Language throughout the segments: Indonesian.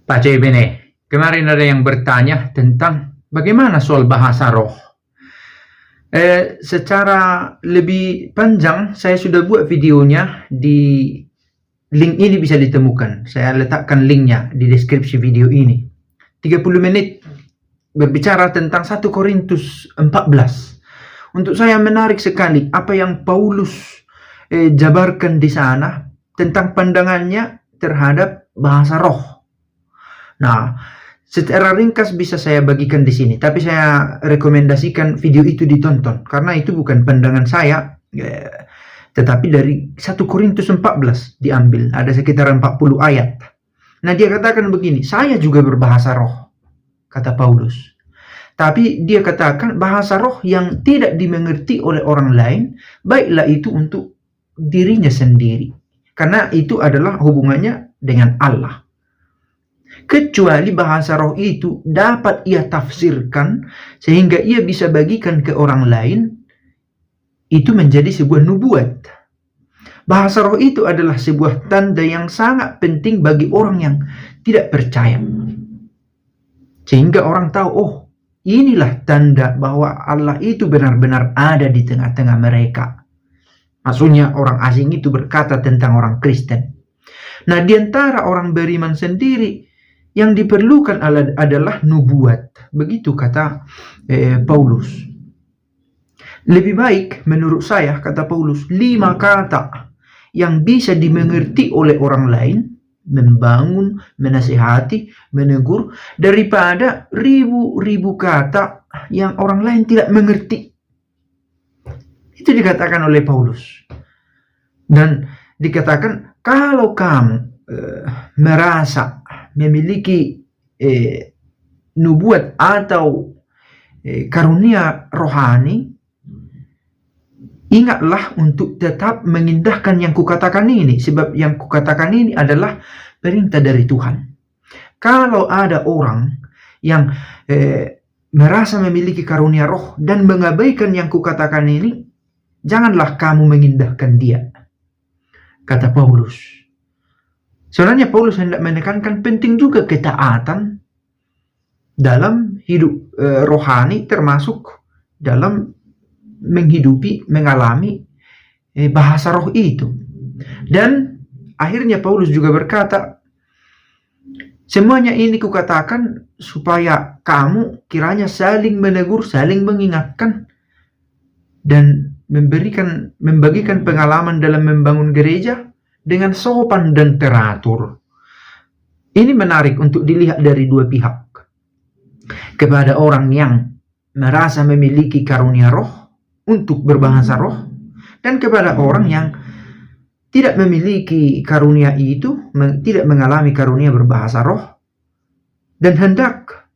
Pace bene, kemarin ada yang bertanya tentang bagaimana soal bahasa roh. Secara lebih panjang saya sudah buat videonya di link ini bisa ditemukan. Saya letakkan linknya di deskripsi video ini. 30 menit berbicara tentang 1 Korintus 14. Untuk saya menarik sekali apa yang Paulus jabarkan di sana tentang pandangannya terhadap bahasa roh. Nah, secara ringkas bisa saya bagikan di sini, tapi saya rekomendasikan video itu ditonton karena itu bukan pandangan saya, tetapi dari 1 Korintus 14 diambil, ada sekitar 40 ayat. Nah, dia katakan begini, saya juga berbahasa roh, kata Paulus. Tapi dia katakan bahasa roh yang tidak dimengerti oleh orang lain, baiklah itu untuk dirinya sendiri. Karena itu adalah hubungannya dengan Allah. Kecuali bahasa roh itu dapat ia tafsirkan sehingga ia bisa bagikan ke orang lain, itu menjadi sebuah nubuat. Bahasa roh itu adalah sebuah tanda yang sangat penting bagi orang yang tidak percaya. Sehingga orang tahu, oh, inilah tanda bahwa Allah itu benar-benar ada di tengah-tengah mereka. Maksudnya orang asing itu berkata tentang orang Kristen. Nah, di antara orang beriman sendiri yang diperlukan adalah nubuat. Begitu kata Paulus. Lebih baik menurut saya, kata Paulus, 5 kata yang bisa dimengerti oleh orang lain, membangun, menasihati, menegur, daripada ribu-ribu kata yang orang lain tidak mengerti. Itu dikatakan oleh Paulus. Dan dikatakan kalau kamu merasa memiliki nubuat atau karunia rohani, ingatlah untuk tetap mengindahkan yang kukatakan ini, sebab yang kukatakan ini adalah perintah dari Tuhan. Kalau ada orang yang merasa memiliki karunia roh dan mengabaikan yang kukatakan ini, janganlah kamu mengindahkan dia, kata Paulus. Sebenarnya Paulus hendak menekankan penting juga ketaatan dalam hidup rohani, termasuk dalam menghidupi, mengalami bahasa roh itu. Dan akhirnya Paulus juga berkata, semuanya ini kukatakan supaya kamu kiranya saling menegur, saling mengingatkan, dan membagikan pengalaman dalam membangun gereja dengan sopan dan teratur. Ini menarik untuk dilihat dari dua pihak. Kepada orang yang merasa memiliki karunia roh untuk berbahasa roh, dan kepada orang yang tidak memiliki karunia itu, tidak mengalami karunia berbahasa roh, dan hendak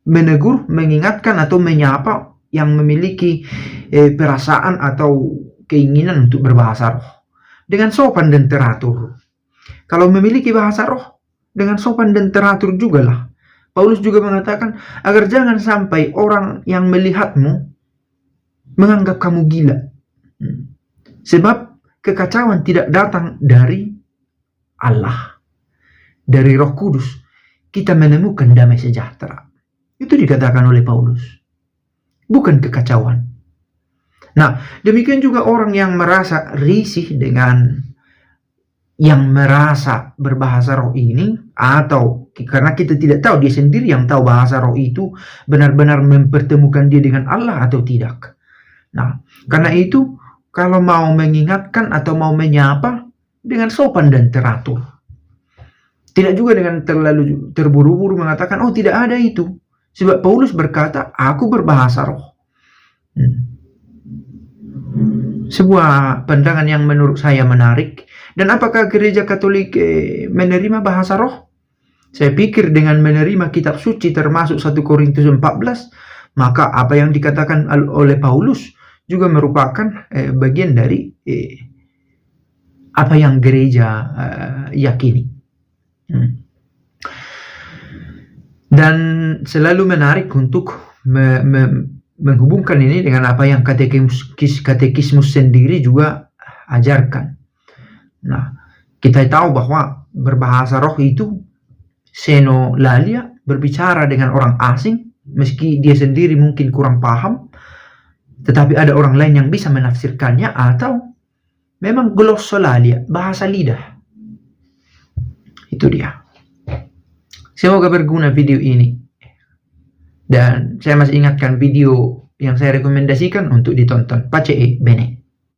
menegur, mengingatkan atau menyapa yang memiliki perasaan atau keinginan untuk berbahasa roh dengan sopan dan teratur. Kalau memiliki bahasa roh dengan sopan dan teratur jugalah. Paulus juga mengatakan agar jangan sampai orang yang melihatmu menganggap kamu gila. Sebab kekacauan tidak datang dari Allah. Dari Roh Kudus kita menemukan damai sejahtera. Itu dikatakan oleh Paulus. Bukan kekacauan. Nah, demikian juga orang yang merasa risih dengan yang merasa berbahasa roh ini, atau karena kita tidak tahu, dia sendiri yang tahu bahasa roh itu benar-benar mempertemukan dia dengan Allah atau tidak. Nah, karena itu kalau mau mengingatkan atau mau menyapa dengan sopan dan teratur. Tidak juga dengan terlalu terburu-buru mengatakan, oh tidak ada itu. Sebab Paulus berkata, aku berbahasa roh. Sebuah pandangan yang menurut saya menarik. Dan apakah gereja Katolik menerima bahasa roh? Saya pikir dengan menerima kitab suci termasuk 1 Korintus 14, maka apa yang dikatakan oleh Paulus juga merupakan bagian dari apa yang gereja yakini. Dan selalu menarik untuk menghubungkan ini dengan apa yang katekismus sendiri juga ajarkan. Nah, kita tahu bahwa berbahasa roh itu senolalia, berbicara dengan orang asing, meski dia sendiri mungkin kurang paham, tetapi ada orang lain yang bisa menafsirkannya, atau memang glossolalia, bahasa lidah. Itu dia. Semoga berguna video ini. Dan saya masih ingatkan video yang saya rekomendasikan untuk ditonton. Pace e bene.